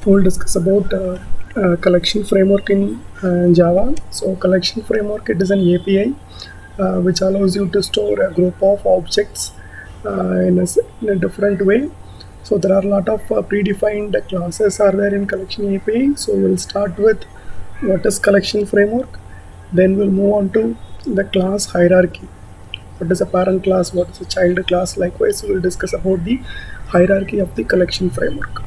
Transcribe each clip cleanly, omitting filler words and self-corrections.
We'll discuss about collection framework in Java. So collection framework, it is an API which allows you to store a group of objects in a different way. So there are a lot of predefined classes are there in collection API. So we'll start with what is collection framework. Then we'll move on to the class hierarchy. What is a parent class? What is a child class? Likewise, we'll discuss about the hierarchy of the collection framework.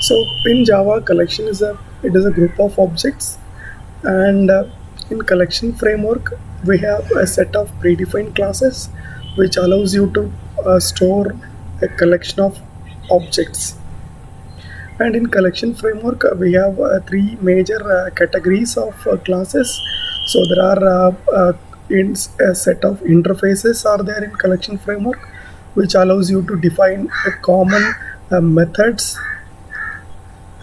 So in Java, collection is a group of objects, and in collection framework we have a set of predefined classes which allows you to store a collection of objects. And in collection framework we have three major categories of classes. So there are in a set of interfaces are there in collection framework which allows you to define a common methods,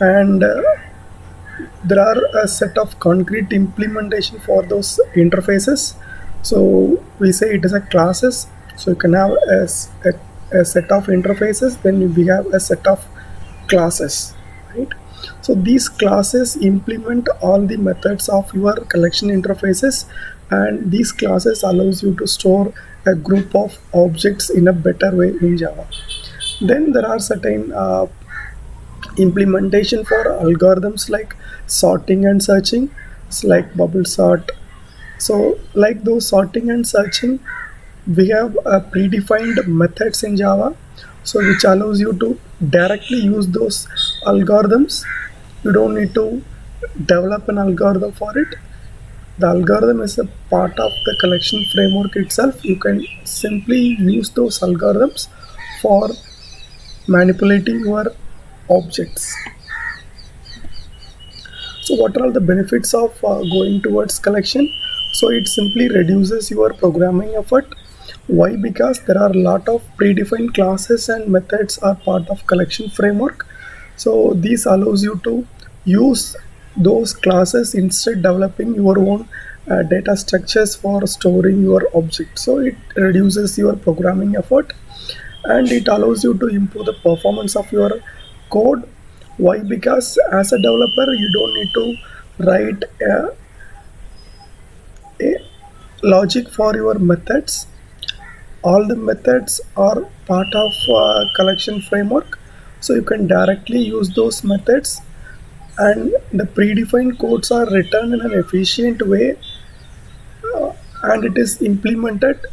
and there are a set of concrete implementation for those interfaces. So we say it is a classes. So you can have a set of interfaces, then we have a set of classes, right? So these classes implement all the methods of your collection interfaces, and these classes allows you to store a group of objects in a better way in Java. Then there are certain implementation for algorithms like sorting and searching. It's like bubble sort. So like those sorting and searching, we have predefined methods in Java, so which allows you to directly use those algorithms. You don't need to develop an algorithm for it. The algorithm is a part of the collection framework itself. You can simply use those algorithms for manipulating your objects. So what are all the benefits of going towards collection? So it simply reduces your programming effort. Why? Because there are a lot of predefined classes and methods are part of collection framework. So this allows you to use those classes instead developing your own data structures for storing your objects. So it reduces your programming effort, and it allows you to improve the performance of your code. Why? Because as a developer you don't need to write a logic for your methods. All the methods are part of collection framework, so you can directly use those methods, and the predefined codes are written in an efficient way, and it is implemented,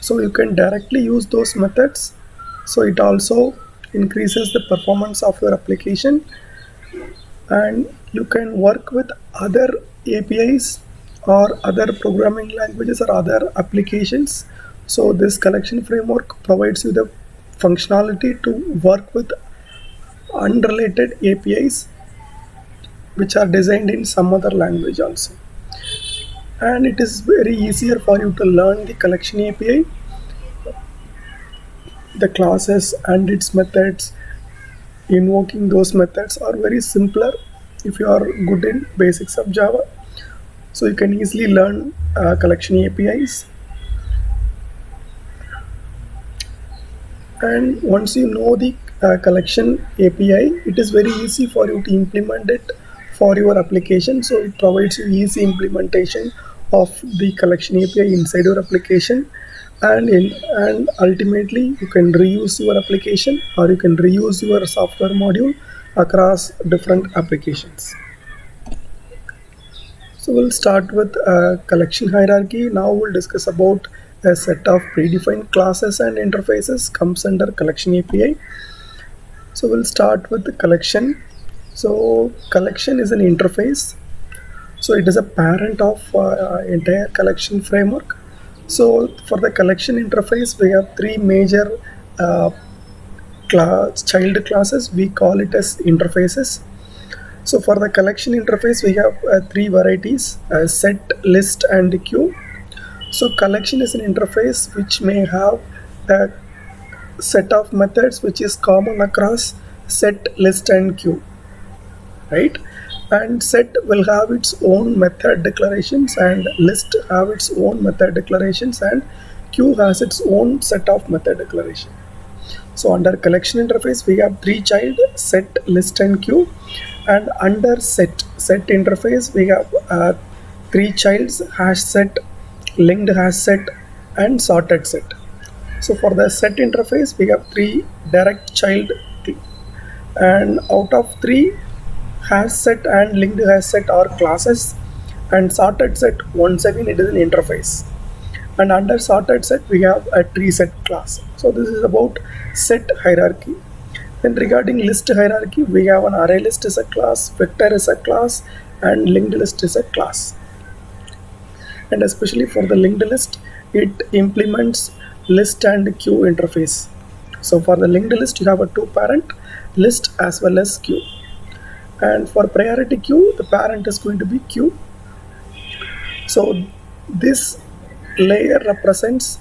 so you can directly use those methods. So it also increases the performance of your application, and you can work with other APIs or other programming languages or other applications. So this collection framework provides you the functionality to work with unrelated APIs which are designed in some other language also. And it is very easier for you to learn the collection API, the classes and its methods. Invoking those methods are very simpler if you are good in basics of Java. So you can easily learn collection APIs. And once you know the collection API, it is very easy for you to implement it for your application. So it provides you easy implementation of the collection API inside your application, and ultimately you can reuse your application, or you can reuse your software module across different applications. So we'll start with collection hierarchy. Now we'll discuss about a set of predefined classes and interfaces comes under collection API. So we'll start with the collection. So collection is an interface. So it is a parent of entire collection framework. So for the collection interface, we have three major child classes. We call it as interfaces. So for the collection interface, we have three varieties: set, list, and queue. So collection is an interface which may have a set of methods which is common across set, list, and queue, right? And set will have its own method declarations, and list have its own method declarations, and queue has its own set of method declaration. So under collection interface, we have three child: set, list, and queue. And under set interface, we have three childs: hash set, linked hash set, and sorted set. So for the set interface, we have three direct child, and out of three, hash set and linked hash set are classes, and sorted set, once again, it is an interface. And under sorted set, we have a tree set class. So this is about set hierarchy. Then regarding list hierarchy, we have an array list is a class, vector is a class, and linked list is a class. And especially for the linked list, it implements list and queue interface. So for the linked list, you have a two parent, list as well as queue. And for priority queue, the parent is going to be queue. So this layer represents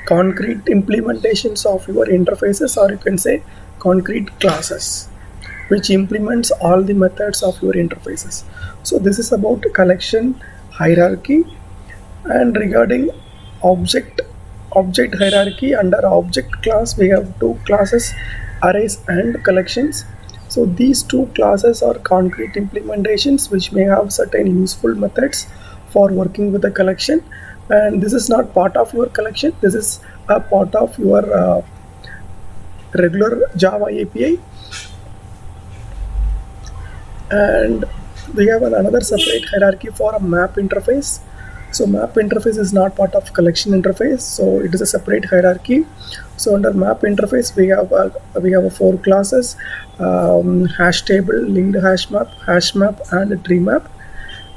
concrete implementations of your interfaces, or you can say concrete classes, which implements all the methods of your interfaces. So this is about collection hierarchy. And regarding object hierarchy, under object class, we have two classes, arrays and collections. So these two classes are concrete implementations which may have certain useful methods for working with a collection. And this is not part of your collection, this is a part of your regular Java API. And we have another separate hierarchy for a map interface. So map interface is not part of collection interface, so it is a separate hierarchy. So under map interface, we have a four classes: hash table, linked hash map, and a tree map.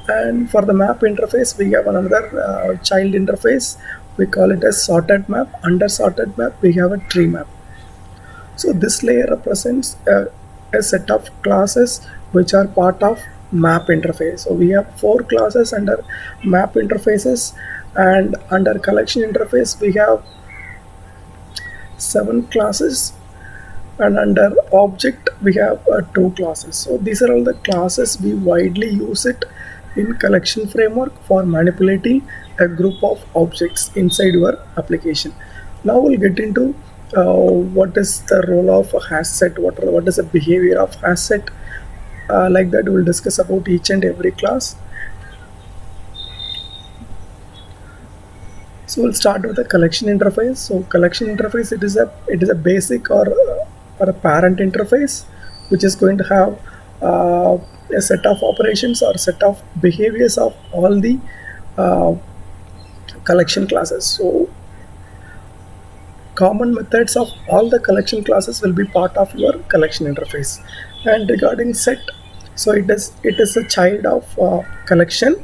And for the map interface, we have another child interface. We call it as sorted map. Under sorted map, we have a tree map. So this layer represents a set of classes which are part of map interface. So we have four classes under map interfaces, and under collection interface we have 7 classes, and under object we have 2 classes. So these are all the classes we widely use it in collection framework for manipulating a group of objects inside your application. Now we'll get into what is the role of a hash set, what is the behavior of hash set. Like that, we'll discuss about each and every class. So we'll start with the collection interface. So collection interface, it is a basic or a parent interface which is going to have a set of operations or set of behaviors of all the collection classes. So common methods of all the collection classes will be part of your collection interface. And regarding set, so it is a child of collection,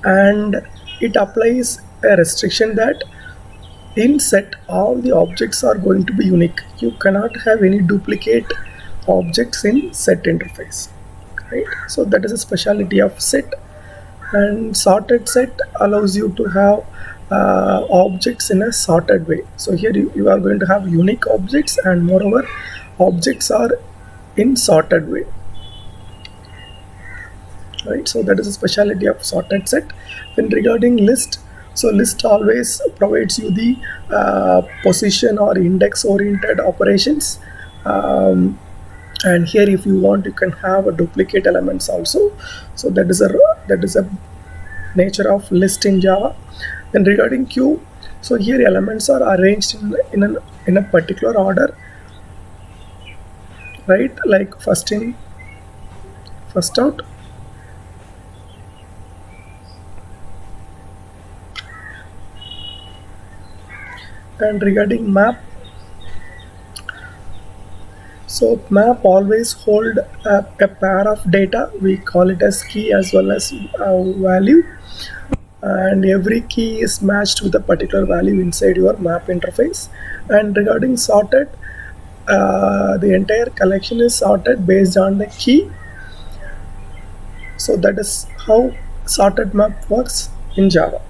and it applies a restriction that in set all the objects are going to be unique. You cannot have any duplicate objects in set interface, right? So that is a specialty of set. And sorted set allows you to have objects in a sorted way. So here you are going to have unique objects, and moreover objects are in sorted way, right? So that is a specialty of sorted set. Then regarding list, so list always provides you the position or index oriented operations, and here if you want, you can have a duplicate elements also. So that is a nature of list in Java. Then regarding queue, so here elements are arranged in a particular order, right? Like first in, first out. And regarding map, so map always hold a pair of data. We call it as key as well as value, and every key is matched with a particular value inside your map interface. And regarding sorted, the entire collection is sorted based on the key. So that is how sorted map works in Java.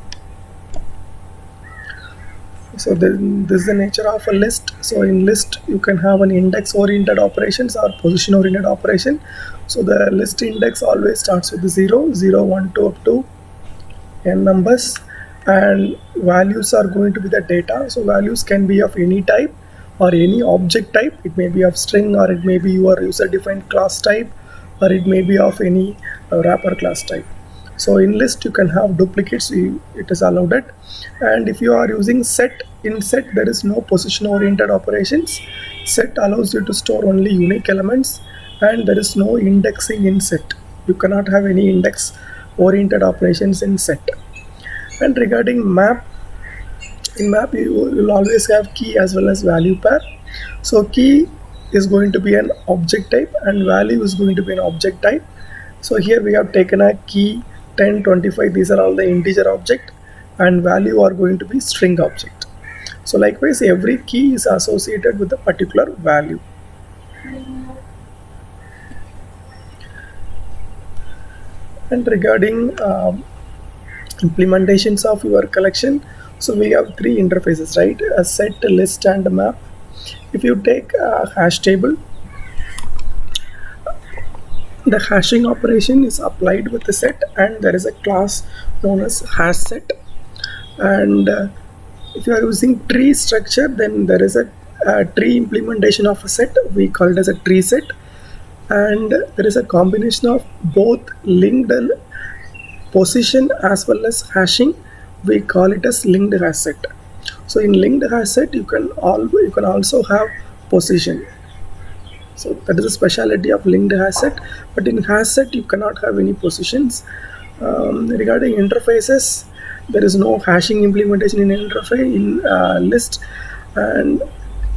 So this is the nature of a list. So in list, you can have an index oriented operations or position oriented operation. So the list index always starts with 0, 0, 1, 2 up to n numbers, and values are going to be the data. So values can be of any type. or any object type. It may be of string, or it may be your user defined class type, or it may be of any wrapper class type. So in list you can have duplicates, it is allowed it. And if you are using set, in set there is no position oriented operations. Set allows you to store only unique elements, and there is no indexing in set. You cannot have any index oriented operations in set. And regarding map, in map you will always have key as well as value pair. So key is going to be an object type and value is going to be an object type. So here we have taken a key 10, 25, these are all the integer object, and value are going to be string object. So likewise every key is associated with a particular value. And regarding implementations of your collection, so we have three interfaces, right? A set, a list, and a map. If you take a hash table, the hashing operation is applied with the set, and there is a class known as hash set. And if you are using tree structure, then there is a tree implementation of a set, we call it as a tree set. And there is a combination of both linked position as well as hashing, we call it as linked hash set. So in linked hash set you can also have position. So that is a specialty of linked hash set, but in hash set you cannot have any positions. Regarding interfaces, there is no hashing implementation in interface in list. And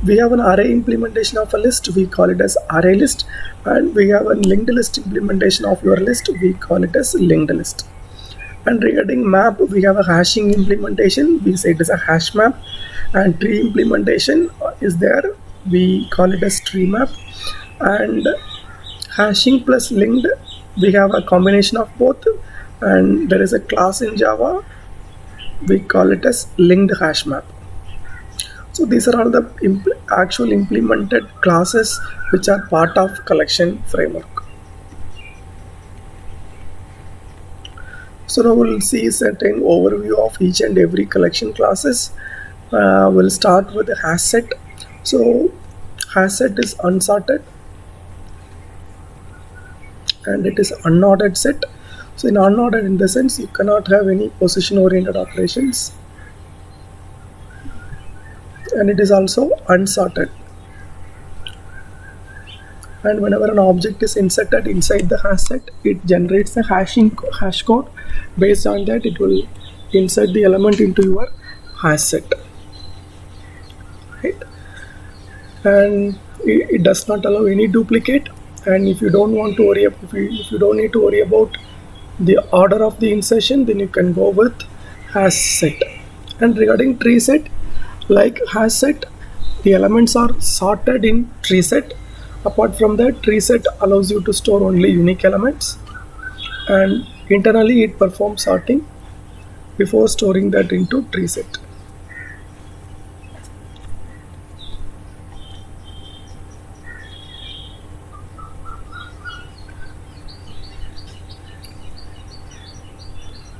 we have an array implementation of a list, we call it as array list. And we have a linked list implementation of your list, we call it as linked list. And regarding map, we have a hashing implementation, we say it is a hash map. And tree implementation is there, we call it as tree map. And hashing plus linked, we have a combination of both. And there is a class in Java, we call it as linked hash map. So these are all the actual implemented classes which are part of collection framework. So now we'll see certain overview of each and every collection classes. We'll start with the hash set. So hash set is unsorted and it is unordered set. So in unordered, in the sense you cannot have any position oriented operations, and it is also unsorted. And whenever an object is inserted inside the hash set, it generates a hash code. Based on that, it will insert the element into your hash set, right? And it does not allow any duplicate. And if you don't want to worry, if you don't need to worry about the order of the insertion, then you can go with hash set. And regarding tree set, like hash set, the elements are sorted in tree set. Apart from that, tree set allows you to store only unique elements, and internally it performs sorting before storing that into tree set.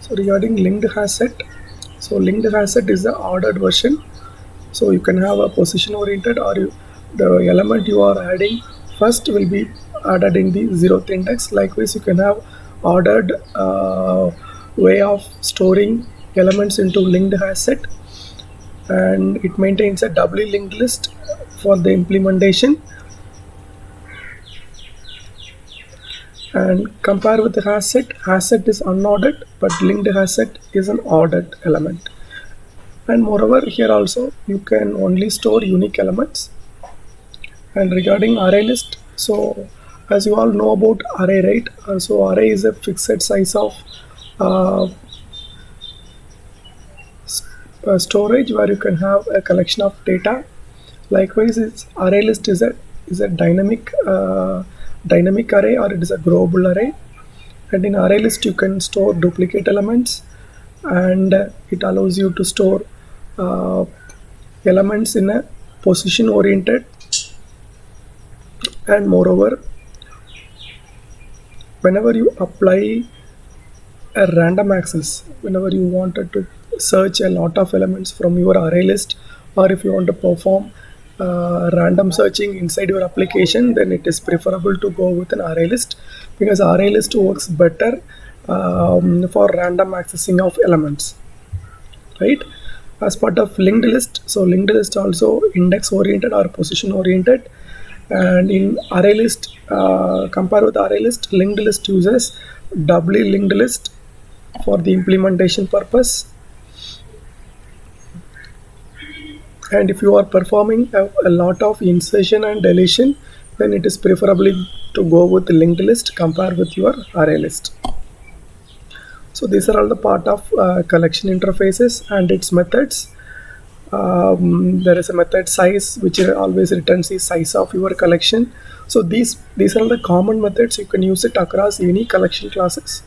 So regarding linked hash set, so linked hash set is the ordered version. So you can have a position oriented, or the element you are adding first will be added in the 0th index. Likewise, you can have ordered way of storing elements into linked hash set, and it maintains a doubly linked list for the implementation. And compare with the hash set is unordered, but linked hash set is an ordered element. And moreover, here also you can only store unique elements. And regarding array list, so as you all know about array, right? So array is a fixed size of storage where you can have a collection of data. Likewise, array list is a dynamic array, or it is a growable array. And in array list you can store duplicate elements, and it allows you to store elements in a position oriented. And moreover, whenever you apply a random access, whenever you wanted to search a lot of elements from your array list, or if you want to perform random searching inside your application, then it is preferable to go with an array list, because array list works better for random accessing of elements, right? As part of linked list, so linked list also index oriented or position oriented, and in array list, compare with array list, linked list uses doubly linked list for the implementation purpose. And if you are performing a lot of insertion and deletion, then it is preferably to go with linked list compared with your array list. So these are all the part of collection interfaces and its methods. There is a method size which always returns the size of your collection. So these are the common methods. You can use it across any collection classes.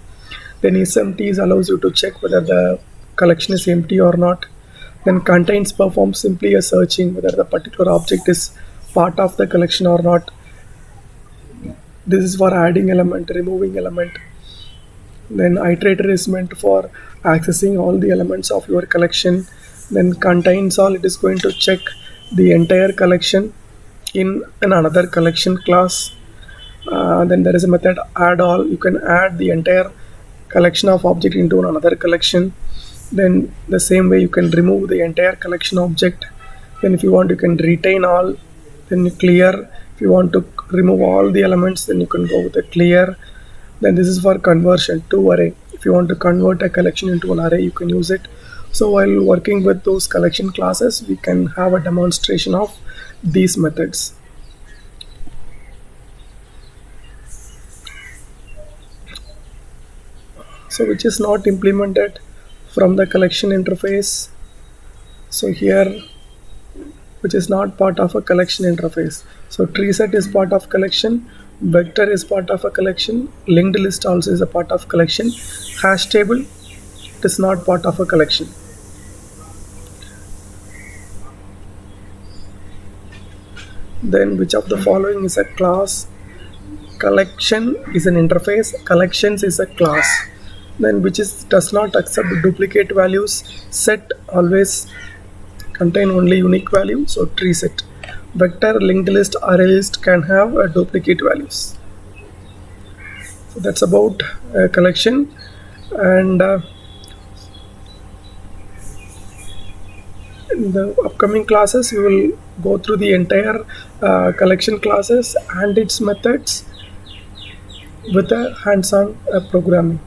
Then isEmpty allows you to check whether the collection is empty or not. Then contains performs simply a searching whether the particular object is part of the collection or not. This is for adding element, removing element. Then iterator is meant for accessing all the elements of your collection. Then contains all, it is going to check the entire collection in another collection class. Then there is a method add all, you can add the entire collection of object into another collection. Then the same way you can remove the entire collection object. Then if you want, you can retain all, then you clear. If you want to remove all the elements, then you can go with a clear. Then this is for conversion to array. If you want to convert a collection into an array, you can use it. So while working with those collection classes, we can have a demonstration of these methods. So which is not implemented from the collection interface. So here, which is not part of a collection interface. So tree set is part of collection, vector is part of a collection, linked list also is a part of collection, hash table, it is not part of a collection. Then which of the following is a class? Collection is an interface, collections is a class. Then which is does not accept duplicate values? Set always contain only unique value, so tree set. Vector, linked list, array list can have duplicate values. So that's about collection. And in the upcoming classes, we will go through the entire collection classes and its methods with a hands-on programming.